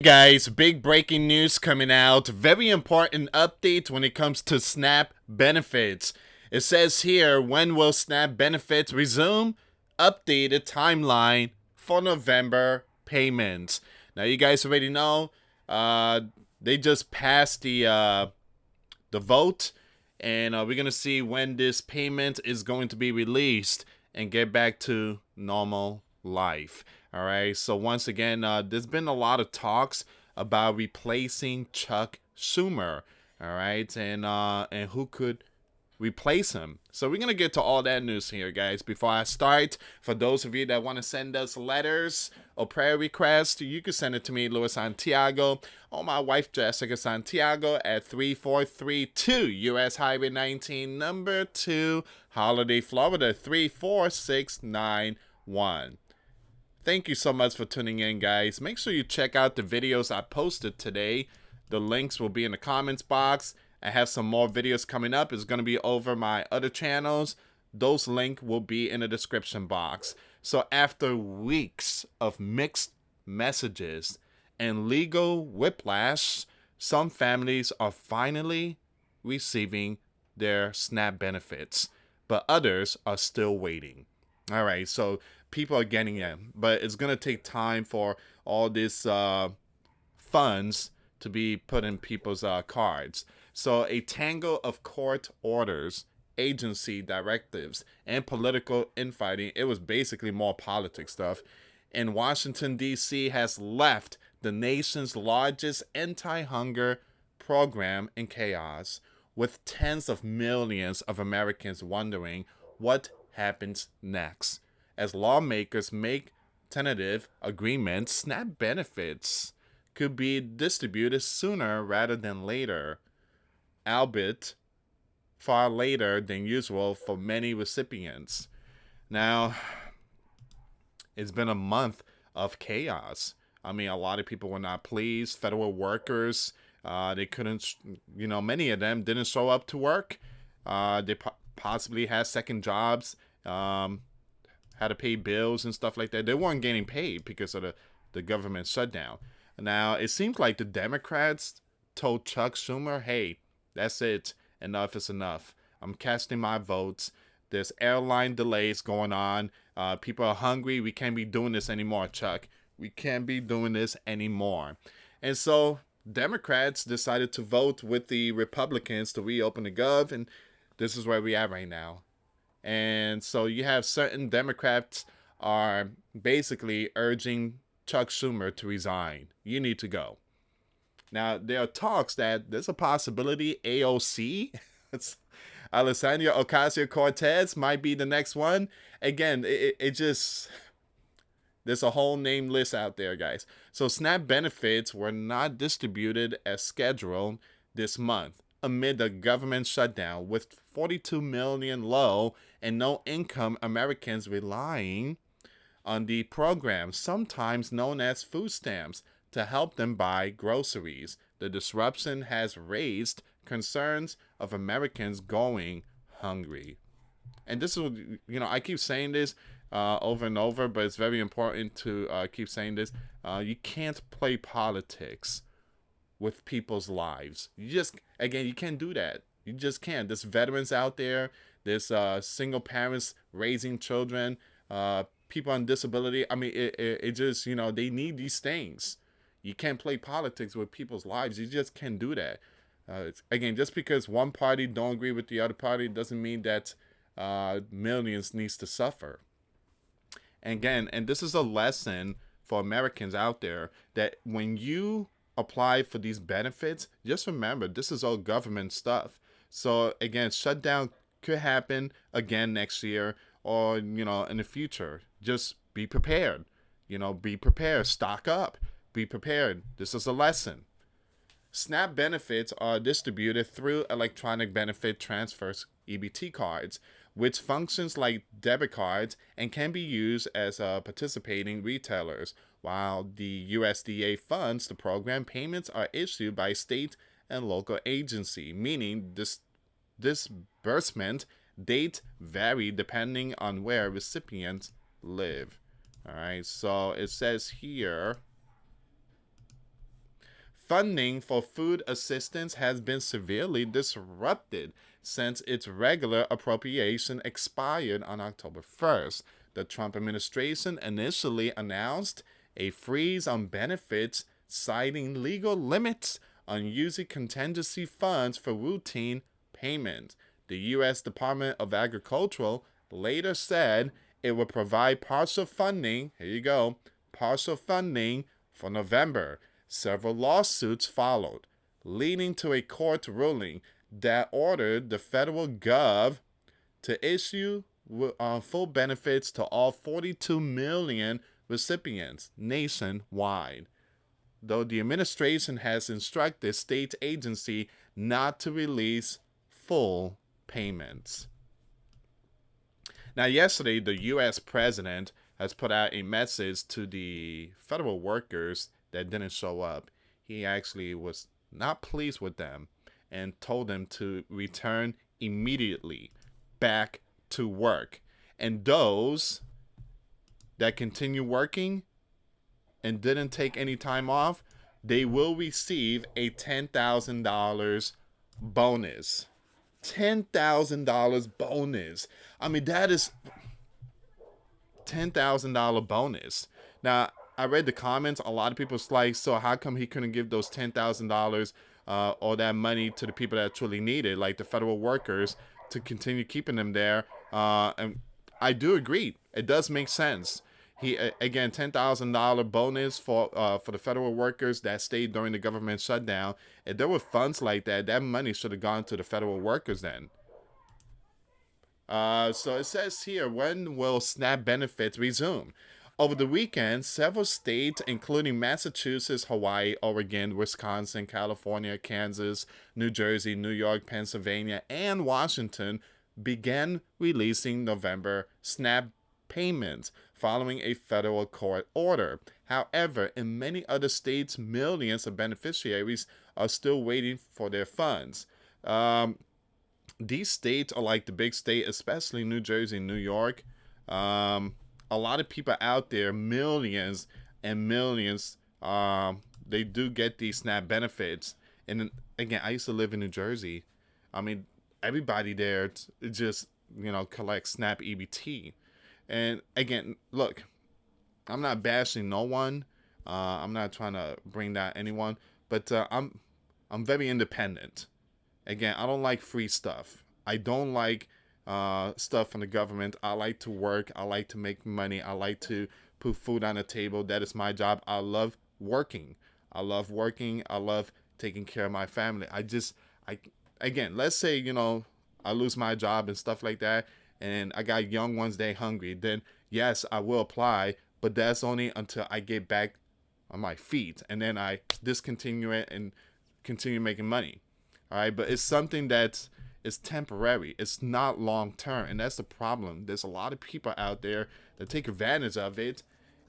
guys, big breaking news coming out. Very important update when it comes to SNAP benefits. It says here, when will SNAP benefits resume? Updated timeline for November payments. Now you guys already know, they just passed the vote, and we're gonna see when this payment is going to be released and get back to normal life. All right. So once again, there's been a lot of talks about replacing Chuck Schumer. All right, and who could replace him. So we're gonna get to all that news here, guys. Before I start, for those of you that want to send us letters or prayer requests, you can send it to me, US Santiago, or my wife Jessica Santiago at 3432 US Highway 19, number 2, Holiday, Florida 34691. Thank you so much for tuning in, guys. Make sure you check out the videos I posted today. The links will be in the comments box. I have some more videos coming up. It's going to be over my other channels. Those links will be in the description box. So after weeks of mixed messages and legal whiplash, some families are finally receiving their SNAP benefits, but others are still waiting. All right, so people are getting in, but it's going to take time for all these funds to be put in people's cards. So a tangle of court orders, agency directives, and political infighting, it was basically more politics stuff, in Washington, D.C. has left the nation's largest anti-hunger program in chaos, with tens of millions of Americans wondering what happens next. As lawmakers make tentative agreements, SNAP benefits could be distributed sooner rather than later, albeit far later than usual for many recipients. Now, it's been a month of chaos. I mean, a lot of people were not pleased. Federal workers, they couldn't, many of them didn't show up to work. They possibly had second jobs, had to pay bills and stuff like that. They weren't getting paid because of the government shutdown. Now, it seems like the Democrats told Chuck Schumer, hey, that's it. Enough is enough. I'm casting my votes. There's airline delays going on. People are hungry. We can't be doing this anymore, Chuck. We can't be doing this anymore. And so Democrats decided to vote with the Republicans to reopen the gov, and this is where we are right now. And so you have certain Democrats are basically urging Chuck Schumer to resign. You need to go. Now, there are talks that there's a possibility AOC, Alexandria Ocasio-Cortez, might be the next one. Again, it just, there's a whole name list out there, guys. So SNAP benefits were not distributed as scheduled this month amid the government shutdown, with 42 million low and no income Americans relying on the program, sometimes known as food stamps, to help them buy groceries. The disruption has raised concerns of Americans going hungry. And this is, I keep saying this over and over, but it's very important to keep saying this. You can't play politics with people's lives. You can't do that. You just can't. There's veterans out there. There's single parents raising children, people on disability. I mean, it just, they need these things. You can't play politics with people's lives. You just can't do that. Again, just because one party don't agree with the other party doesn't mean that millions needs to suffer. And again, and this is a lesson for Americans out there, that when you apply for these benefits, just remember, this is all government stuff. So again, shutdown could happen again next year, or, in the future. Just be prepared. Be prepared. Stock up. Be prepared. This is a lesson. SNAP benefits are distributed through electronic benefit transfers, EBT cards, which functions like debit cards and can be used as participating retailers. While the USDA funds the program, payments are issued by state and local agency, meaning disbursement date vary depending on where recipients live. All right, so it says here, Funding for food assistance has been severely disrupted since its regular appropriation expired on October 1st. The Trump administration initially announced a freeze on benefits, citing legal limits on using contingency funds for routine payments. The U.S. Department of Agriculture later said it would provide partial funding, here you go, partial funding for November. Several lawsuits followed, leading to a court ruling that ordered the federal gov to issue full benefits to all 42 million recipients nationwide, though the administration has instructed state agency not to release full payments. Now, yesterday, the U.S. president has put out a message to the federal workers that didn't show up. He actually was not pleased with them and told them to return immediately back to work. And those that continue working and didn't take any time off, they will receive a $10,000 bonus. $10,000 bonus. I mean, that is $10,000 bonus. Now, I read the comments. A lot of people's like, so how come he couldn't give those $10,000 or that money to the people that truly need it, like the federal workers, to continue keeping them there? And I do agree. It does make sense. He again, $10,000 bonus for the federal workers that stayed during the government shutdown. If there were funds like that, that money should have gone to the federal workers then. So it says here, when will SNAP benefits resume? Over the weekend, several states, including Massachusetts, Hawaii, Oregon, Wisconsin, California, Kansas, New Jersey, New York, Pennsylvania, and Washington, began releasing November SNAP payments following a federal court order. However, in many other states, millions of beneficiaries are still waiting for their funds. These states are like the big state, especially New Jersey and New York. A lot of people out there, millions and millions, they do get these SNAP benefits. And again, I used to live in New Jersey. I mean, everybody there just, collects SNAP EBT. And again, look, I'm not bashing no one. I'm not trying to bring down anyone, but I'm very independent. Again, I don't like free stuff. I don't like stuff from the government. I like to work. I like to make money. I like to put food on the table. That is my job. I love working. I love working. I love taking care of my family. Again, let's say, I lose my job and stuff like that, and I got young ones, they hungry, then yes, I will apply, but that's only until I get back on my feet, and then I discontinue it and continue making money. All right, but it's something that is temporary. It's not long term, and that's the problem. There's a lot of people out there that take advantage of it,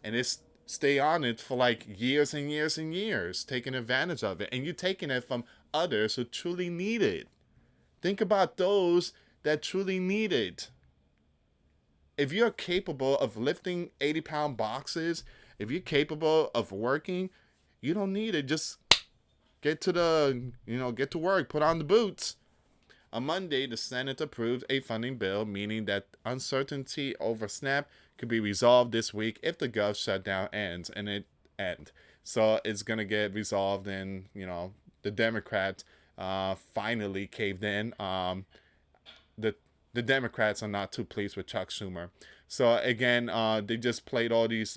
and it's stay on it for like years and years and years, taking advantage of it, and you're taking it from others who truly need it. Think about those that truly need it. If you're capable of lifting 80-pound boxes, if you're capable of working, you don't need it. Just get to work, put on the boots. On Monday, the Senate approved a funding bill, meaning that uncertainty over SNAP could be resolved this week if the gov shutdown ends, and it ends. So it's going to get resolved, and, the Democrats finally caved in. The Democrats are not too pleased with Chuck Schumer. So again, they just played all these,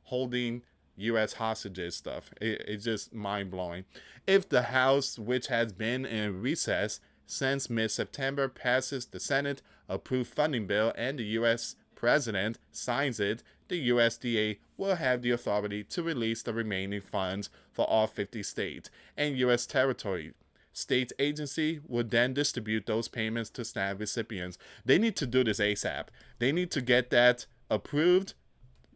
holding U.S. hostages stuff. It's just mind-blowing. If the House, which has been in recess since mid-September, passes the Senate-approved funding bill and the U.S. President signs it, the USDA will have the authority to release the remaining funds for all 50 states and U.S. territories. State agency would then distribute those payments to SNAP recipients. They need to do this ASAP. They need to get that approved,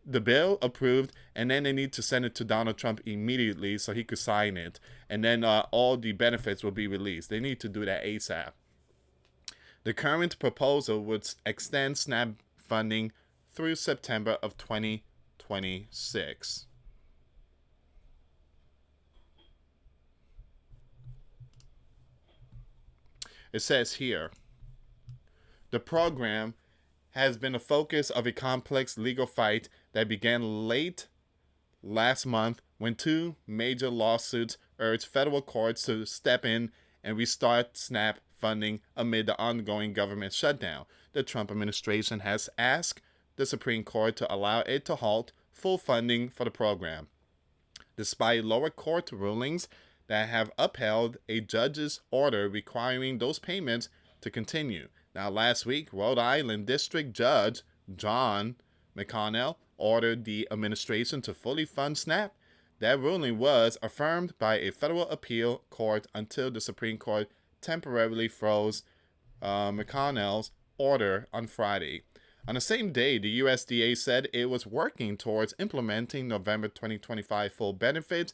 the bill approved, and then they need to send it to Donald Trump immediately so he could sign it. And then all the benefits will be released. They need to do that ASAP. The current proposal would extend SNAP funding through September of 2026. It says here, the program has been a focus of a complex legal fight that began late last month when two major lawsuits urged federal courts to step in and restart SNAP funding amid the ongoing government shutdown. The Trump administration has asked the Supreme Court to allow it to halt full funding for the program, despite lower court rulings that have upheld a judge's order requiring those payments to continue. Now, last week, Rhode Island District Judge John McConnell ordered the administration to fully fund SNAP. That ruling was affirmed by a federal appeal court until the Supreme Court temporarily froze McConnell's order on Friday. On the same day, the USDA said it was working towards implementing November 2025 full benefits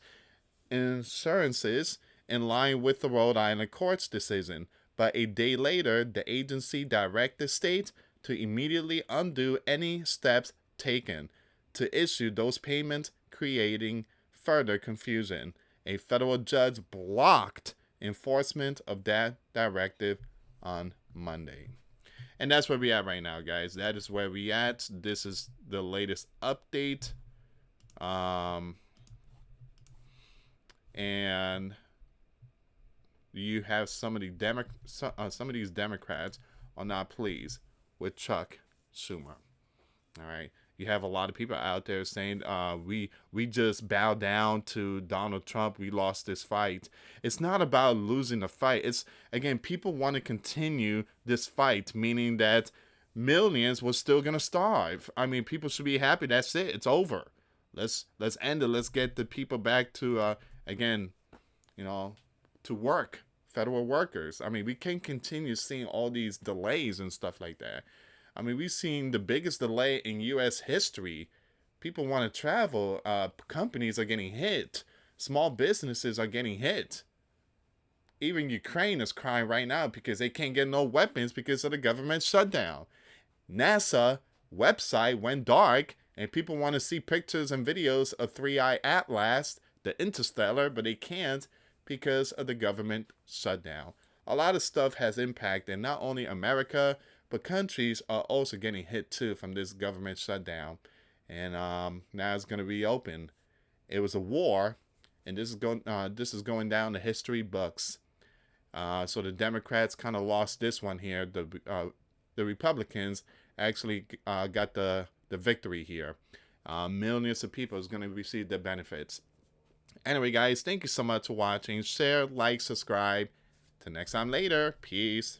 insurances in line with the Rhode Island court's decision. But a day later, the agency directed states to immediately undo any steps taken to issue those payments, creating further confusion. A federal judge blocked enforcement of that directive on Monday. And that's where we're at right now, guys. That is where we at. This is the latest update. And you have some of these Democrats are not pleased with Chuck Schumer. All right. You have a lot of people out there saying, we just bow down to Donald Trump. We lost this fight. It's not about losing the fight. It's, again, people want to continue this fight, meaning that millions were still going to starve. I mean, people should be happy. That's it. It's over. Let's end it. Let's get the people back to, again, to work. Federal workers. I mean, we can't continue seeing all these delays and stuff like that. I mean, we've seen the biggest delay in U.S. history. People want to travel. Companies are getting hit. Small businesses are getting hit. Even Ukraine is crying right now because they can't get no weapons because of the government shutdown. NASA website went dark, and people want to see pictures and videos of 3i Atlas, the Interstellar, but they can't because of the government shutdown. A lot of stuff has impacted not only America, but countries are also getting hit too from this government shutdown. And now it's going to reopen. It was a war, and this is going down the history books. So the Democrats kind of lost this one here. The Republicans actually got the victory here. Millions of people is going to receive the benefits. Anyway, guys, thank you so much for watching. Share, like, subscribe. Till next time later. Peace.